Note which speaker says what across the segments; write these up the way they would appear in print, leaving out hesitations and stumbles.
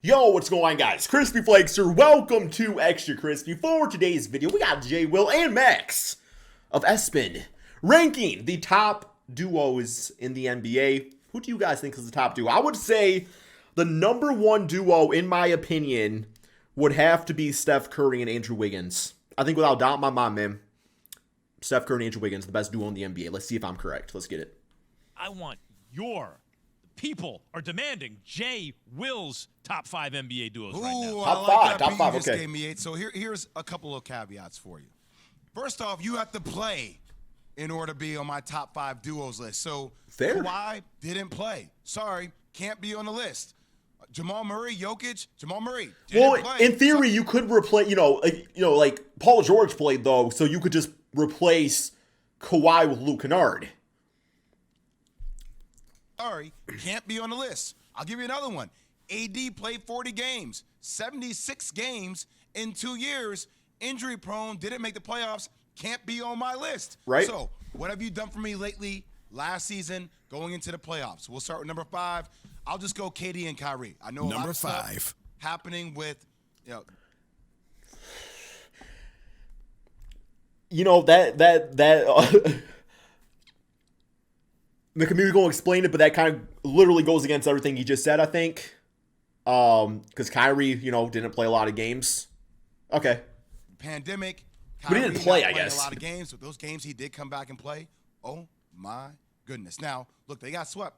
Speaker 1: Yo, what's going on, guys? Crispy Flakes here. Welcome to Extra Crispy. For today's video, we got Jay, Will, and Max of ESPN ranking the top duos in the NBA. Who do you guys think is the top duo? I would say the number one duo, in my opinion, would have to be Steph Curry and Andrew Wiggins. I think without doubt, my mom, man, Steph Curry and Andrew Wiggins, the best duo in the NBA. Let's see if I'm correct. Let's get it.
Speaker 2: I want people are demanding Jay Will's top 5 NBA duos right now.
Speaker 1: Top five,
Speaker 3: Just
Speaker 1: okay.
Speaker 3: gave me 8. So here's a couple of caveats for you. First off, you have to play in order to be on my top 5 duos list. So
Speaker 1: Fair.
Speaker 3: Kawhi didn't play. Sorry, can't be on the list. Jamal Murray, Jokic, Jamal Murray didn't play.
Speaker 1: In theory, you could replace, like Paul George played though, so you could just replace Kawhi with Luke Kennard.
Speaker 3: Sorry, can't be on the list. I'll give you another one. AD played 40 games, 76 games in 2 years, injury prone, didn't make the playoffs, can't be on my list.
Speaker 1: Right.
Speaker 3: So, what have you done for me lately, last season, going into the playoffs? We'll start with number 5. I'll just go KD and Kyrie. I know a lot of stuff happening with,
Speaker 1: The community going to explain it, but that kind of literally goes against everything he just said, I think. Because Kyrie, didn't play a lot of games. Okay.
Speaker 3: Pandemic.
Speaker 1: But he didn't play, I guess.
Speaker 3: A lot of games, but those games he did come back and play. Oh my goodness. Now, look, they got swept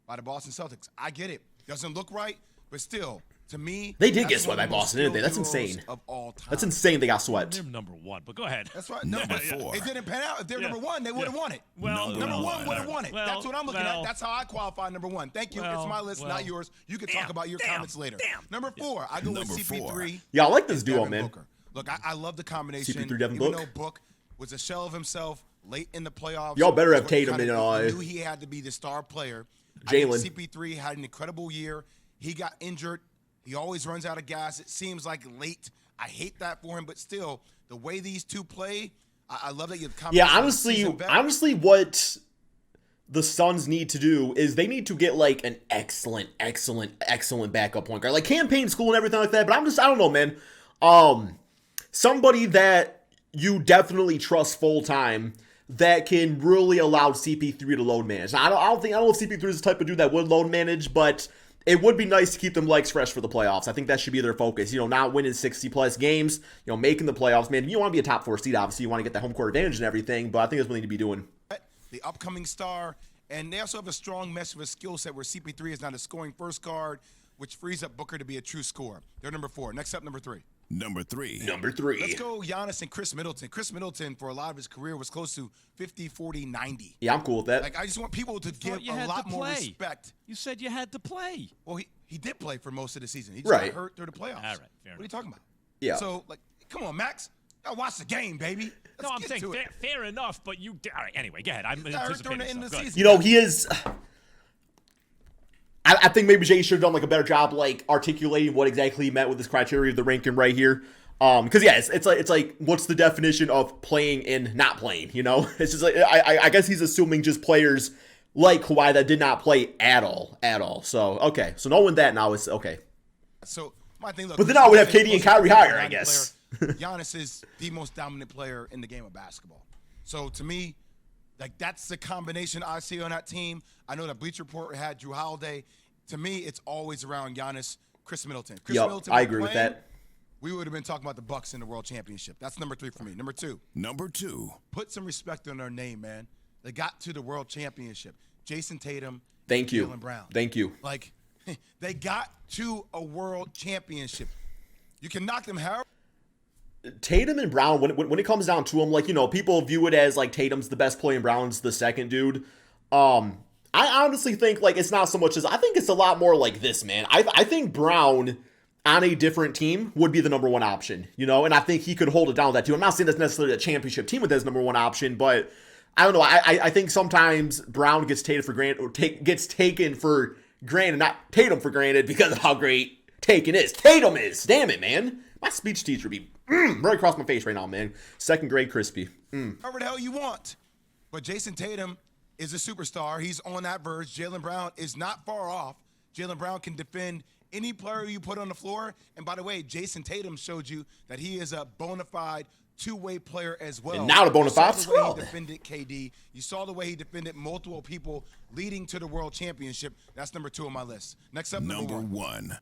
Speaker 3: by the Boston Celtics. I get it. Doesn't look right, but still, to me,
Speaker 1: they did get swept by Boston, didn't they? That's insane.
Speaker 3: Of all time.
Speaker 1: That's insane they got swept.
Speaker 2: They're number 1, but go ahead.
Speaker 3: That's right.
Speaker 4: Number 4.
Speaker 3: It didn't pan out. If they're number 1, they would have won it.
Speaker 2: Well,
Speaker 3: number 1 would have won it.
Speaker 2: Well,
Speaker 3: That's what I'm looking at. That's how I qualify number 1. Thank you. It's my list, not yours. You can talk about your comments later. Number 4, I go with CP3.
Speaker 1: Yeah, I like this duo,
Speaker 3: Devin
Speaker 1: man.
Speaker 3: Booker. Look, I love the combination.
Speaker 1: CP3, Devin
Speaker 3: Even
Speaker 1: Book.
Speaker 3: though Book was a shell of himself late in the playoffs.
Speaker 1: Y'all better have
Speaker 3: What he
Speaker 1: Tatum
Speaker 3: kinda
Speaker 1: in
Speaker 3: knew he had to be the star player.
Speaker 1: Jalen.
Speaker 3: CP3 had an incredible year. He got injured. He always runs out of gas. It seems like late. I hate that for him, but still, the way these two play, I love that you have combination.
Speaker 1: Yeah, honestly, what the Suns need to do is they need to get like an excellent backup point guard, like campaign school and everything like that. But I don't know, man. Somebody that you definitely trust full time that can really allow CP3 to load manage. I don't know if CP3 is the type of dude that would load manage, but it would be nice to keep them legs fresh for the playoffs. I think that should be their focus. Not winning 60-plus games, making the playoffs. Man, you want to be a top 4 seed, obviously. You want to get the home court advantage and everything, but I think that's what they need to be doing.
Speaker 3: The upcoming star, and they also have a strong mesh of a skill set where CP3 is not a scoring first guard, which frees up Booker to be a true scorer. They're number 4. Next up, number 3.
Speaker 4: Number 3.
Speaker 3: Let's go Giannis and Chris Middleton. Chris Middleton, for a lot of his career, was close to 50, 40, 90.
Speaker 1: Yeah, I'm cool with that.
Speaker 3: Like, I just want people to give a lot more respect.
Speaker 2: You said you had to play.
Speaker 3: Well, he did play for most of the season. He just got hurt through the playoffs.
Speaker 2: All right, fair
Speaker 3: what are you talking about?
Speaker 1: Yeah.
Speaker 3: So, come on, Max. Gotta watch the game, baby.
Speaker 2: I'm saying fair enough, but you. All right, anyway, go ahead. I'm anticipating
Speaker 3: during the end of the
Speaker 2: stuff.
Speaker 3: season.
Speaker 1: He is. I think maybe Jay should have done like a better job like articulating what exactly he meant with this criteria of the ranking right here. Because it's like what's the definition of playing and not playing? It's just like I guess he's assuming just players like Kawhi that did not play at all. So okay, so knowing that now is okay.
Speaker 3: So my thing, look,
Speaker 1: but then I would have KD and Kyrie higher, I guess.
Speaker 3: Giannis is the most dominant player in the game of basketball. So to me, like that's the combination I see on that team. I know that Bleacher Report had Drew Holiday. To me, it's always around Giannis, Chris Middleton. Middleton,
Speaker 1: I agree with that.
Speaker 3: We would have been talking about the Bucks in the World Championship. That's number 3 for me. Number 2. Put some respect on their name, man. They got to the World Championship. Jason Tatum.
Speaker 1: Thank you.
Speaker 3: Jaylen Brown.
Speaker 1: Thank you.
Speaker 3: Like, they got to a World Championship. You can knock them however.
Speaker 1: Tatum and Brown, when it comes down to them, like, people view it as like Tatum's the best player and Brown's the second dude. I honestly think like it's not so much as I think it's a lot more like this, man. I think Brown on a different team would be the number 1 option, and I think he could hold it down with that too. I'm not saying that's necessarily a championship team with his number 1 option, but I don't know. I think sometimes Brown gets taken for granted, or gets taken for granted, not Tatum for granted, because of how great Tatum is. Damn it, man. My speech teacher be right across my face right now, man. Second grade crispy.
Speaker 3: Whatever the hell you want. But Jason Tatum is a superstar. He's on that verge. Jaylen Brown is not far off. Jaylen Brown can defend Any player you put on the floor, and by the way, Jason Tatum showed you that he is a bona fide two-way player as well.
Speaker 1: And now a bona fide
Speaker 3: You saw the way
Speaker 1: scrub.
Speaker 3: he defended KD. You saw the way he defended multiple people leading to the world championship. That's number 2 on my list. Next up, number one.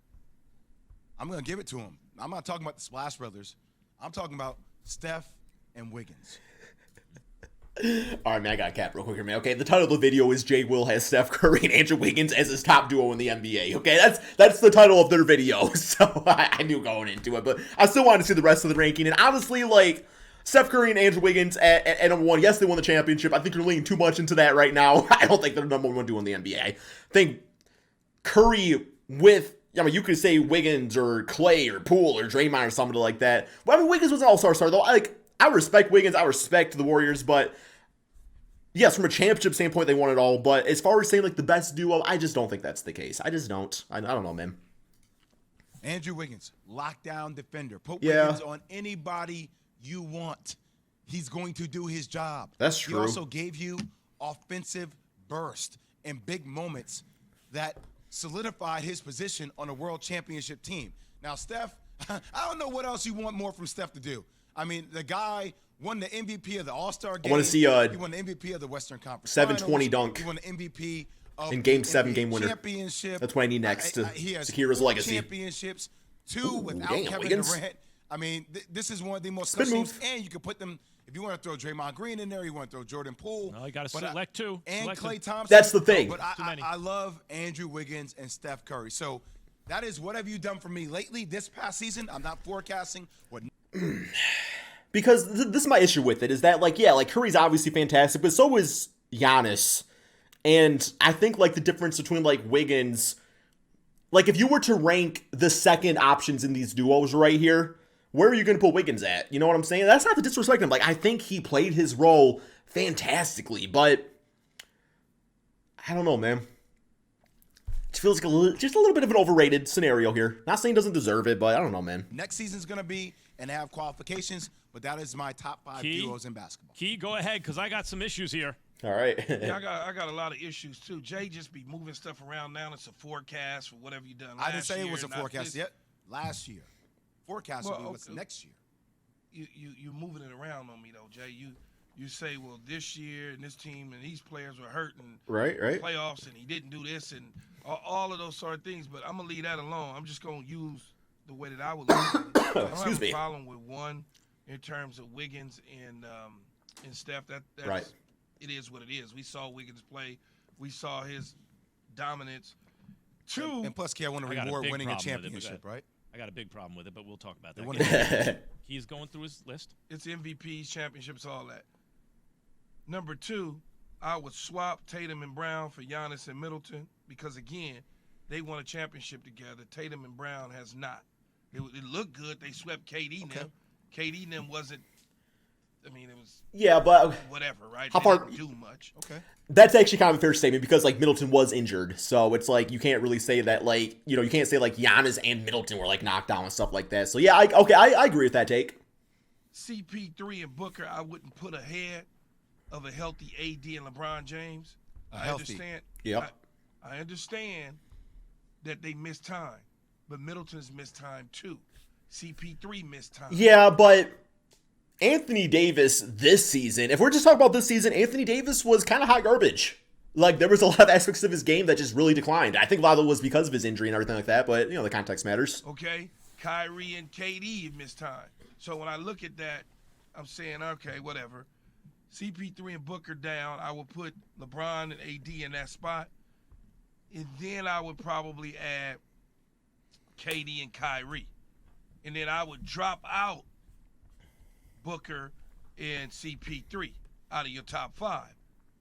Speaker 3: I'm going to give it to him. I'm not talking about the Splash Brothers. I'm talking about Steph and Wiggins.
Speaker 1: All right, man, I got a cap real quick here, man. Okay, the title of the video is Jay Will has Steph Curry and Andrew Wiggins as his top duo in the NBA. Okay, that's the title of their video. So I knew going into it, but I still wanted to see the rest of the ranking. And honestly, like, Steph Curry and Andrew Wiggins at number 1, yes, they won the championship. I think you're leaning too much into that right now. I don't think they're the number 1 duo in the NBA. I think Curry with, I mean, you could say Wiggins or Clay or Poole or Draymond or somebody like that. Well, I mean, Wiggins was an all-star star, though. I respect Wiggins. I respect the Warriors, but yes, from a championship standpoint, they won it all. But as far as saying, like, the best duo, I just don't think that's the case. I just don't. I don't know, man.
Speaker 3: Andrew Wiggins, lockdown defender. Put
Speaker 1: Yeah.
Speaker 3: Wiggins on anybody you want. He's going to do his job.
Speaker 1: That's true.
Speaker 3: He also gave you offensive burst and big moments that solidified his position on a world championship team. Now, Steph, I don't know what else you want more from Steph to do. I mean, the guy won the MVP of the All-Star game.
Speaker 1: I want to see
Speaker 3: he won the MVP of the Western Conference
Speaker 1: 720
Speaker 3: Finals.
Speaker 1: dunk.
Speaker 3: He won the MVP of
Speaker 1: In Game
Speaker 3: the
Speaker 1: 7
Speaker 3: NBA
Speaker 1: game winner.
Speaker 3: championship.
Speaker 1: That's what I need next to
Speaker 3: He has
Speaker 1: secure his
Speaker 3: 4
Speaker 1: legacy.
Speaker 3: championships, 2 without
Speaker 1: damn,
Speaker 3: Kevin
Speaker 1: Wiggins.
Speaker 3: Durant. I mean, this is one of the most
Speaker 1: Spin
Speaker 3: teams,
Speaker 1: move.
Speaker 3: and you can put them. If you want to throw Draymond Green in there, you want to throw Jordan Poole.
Speaker 2: No, you got to
Speaker 3: but
Speaker 2: select 2.
Speaker 3: and
Speaker 2: Select
Speaker 3: Klay
Speaker 2: 2.
Speaker 3: Thompson.
Speaker 1: That's the thing.
Speaker 3: But
Speaker 2: Too many.
Speaker 3: I love Andrew Wiggins and Steph Curry. So that is what have you done for me lately this past season? I'm not forecasting what.
Speaker 1: Because this is my issue with it, is that, like, yeah, like, Curry's obviously fantastic, but so is Giannis. And I think, like, the difference between, like, Wiggins, like, if you were to rank the second options in these duos right here, where are you going to put Wiggins at? You know what I'm saying? That's not to disrespect him. Like, I think he played his role fantastically, but I don't know, man. It feels like just a little bit of an overrated scenario here. Not saying he doesn't deserve it, but I don't know, man.
Speaker 3: Next season's going to be and have qualifications, but that is my top 5 duos in basketball.
Speaker 2: Key, go ahead, because I got some issues here.
Speaker 1: All right.
Speaker 4: Yeah, I got a lot of issues too. Jay just be moving stuff around now. It's a forecast for whatever you done last
Speaker 3: I didn't say it was a
Speaker 4: year, not
Speaker 3: forecast
Speaker 4: this.
Speaker 3: yet. Last year. Forecast will be what's
Speaker 4: okay.
Speaker 3: next year.
Speaker 4: You moving it around on me though, Jay. You say, well, this year and this team and these players were hurt and
Speaker 1: Right.
Speaker 4: playoffs and he didn't do this and all of those sort of things. But I'm gonna leave that alone. I'm just gonna use the way that I would look at it. I don't
Speaker 1: Excuse
Speaker 4: have
Speaker 1: me.
Speaker 4: a problem with one in terms of Wiggins and Steph. That's
Speaker 1: Right.
Speaker 4: It is what it is. We saw Wiggins play. We saw his dominance. 2,
Speaker 3: And plus, Key, I want to
Speaker 2: I got a
Speaker 3: reward
Speaker 2: big
Speaker 3: winning a
Speaker 2: problem with it,
Speaker 3: championship, right?
Speaker 2: I got a big problem with it, but we'll talk about
Speaker 3: They
Speaker 2: that.
Speaker 3: won
Speaker 2: Get-
Speaker 3: a
Speaker 2: He's going through his list.
Speaker 4: it's MVPs, championships, all that. Number 2, I would swap Tatum and Brown for Giannis and Middleton because, again, they won a championship together. Tatum and Brown has not. It looked good. They swept KD and them. KD and them wasn't, I mean, it was
Speaker 1: Yeah, but
Speaker 4: whatever, right?
Speaker 1: How
Speaker 4: They
Speaker 1: far-
Speaker 4: didn't do much.
Speaker 3: Okay.
Speaker 1: that's actually kind of a fair statement because, like, Middleton was injured. So it's like you can't really say that, like, you know, you can't say, like, Giannis and Middleton were, like, knocked down and stuff like that. So, yeah, I agree with that take.
Speaker 4: CP3 and Booker, I wouldn't put ahead of a healthy AD and LeBron James. I
Speaker 3: healthy.
Speaker 4: understand.
Speaker 1: Yep.
Speaker 4: I understand that they missed time, but Middleton's missed time too. CP3 missed time.
Speaker 1: Yeah, but Anthony Davis this season, if we're just talking about this season, Anthony Davis was kind of hot garbage. Like, there was a lot of aspects of his game that just really declined. I think a lot of it was because of his injury and everything like that, but, you know, the context matters.
Speaker 4: Okay, Kyrie and KD missed time. So when I look at that, I'm saying, okay, whatever. CP3 and Booker down. I will put LeBron and AD in that spot. And then I would probably add KD and Kyrie. And then I would drop out Booker and CP3 out of your top 5.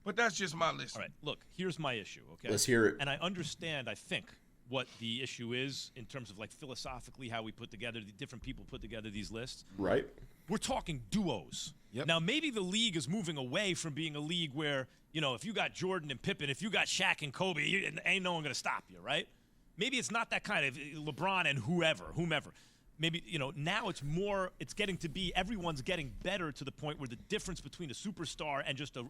Speaker 4: But that's just my list.
Speaker 2: All right, look, here's my issue, okay?
Speaker 1: Let's hear it.
Speaker 2: And I understand, I think, what the issue is in terms of, like, philosophically how we put together, the different people put together these lists.
Speaker 1: Right?
Speaker 2: We're talking duos.
Speaker 3: Yep.
Speaker 2: Now, maybe the league is moving away from being a league where, you know, if you got Jordan and Pippen, if you got Shaq and Kobe, ain't no one going to stop you, right? Maybe it's not that kind of LeBron and whomever. Maybe, you know, now it's getting to be everyone's getting better to the point where the difference between a superstar and just a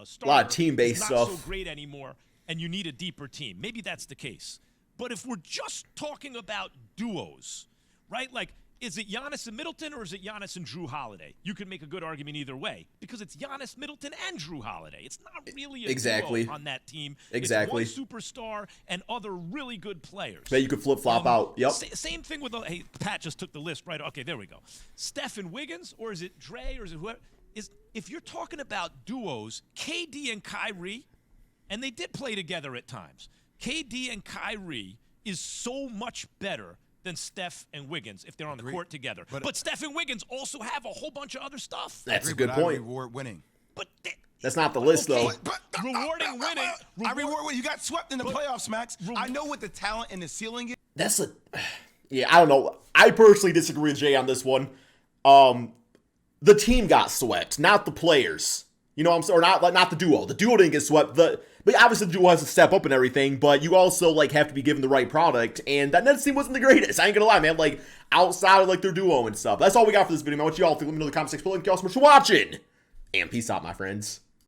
Speaker 2: starter
Speaker 1: A lot of team-based
Speaker 2: is not
Speaker 1: stuff.
Speaker 2: so great anymore, and you need a deeper team. Maybe that's the case. But if we're just talking about duos, right? Like, is it Giannis and Middleton or is it Giannis and Drew Holiday? You could make a good argument either way because it's Giannis, Middleton, and Drew Holiday. It's not really a duo on that team.
Speaker 1: Exactly.
Speaker 2: It's one superstar and other really good players.
Speaker 1: But you could flip-flop out. Yep.
Speaker 2: Same thing with, hey, Pat just took the list, right? Okay, there we go. Steph and Wiggins, or is it Dre, or is it whoever? If you're talking about duos, KD and Kyrie, and they did play together at times, KD and Kyrie is so much better than Steph and Wiggins if they're on the court together. But Steph and Wiggins also have a whole bunch of other stuff.
Speaker 1: That's a good point.
Speaker 3: Reward winning.
Speaker 2: But
Speaker 1: that's not the list, though.
Speaker 2: Rewarding winning.
Speaker 3: I reward winning. You got swept in the playoffs, Max. I know what the talent and the ceiling is.
Speaker 1: Yeah, I don't know. I personally disagree with Jay on this one. The team got swept, not the players. You know what I'm saying? Or not the duo. The duo didn't get swept. But obviously the duo has to step up and everything, but you also have to be given the right product, and that Nets team wasn't the greatest. I ain't gonna lie, man. Outside of their duo and stuff. That's all we got for this video, man. What y'all think? Let me know in the comment section below. Thank you all so much for watching. And peace out, my friends.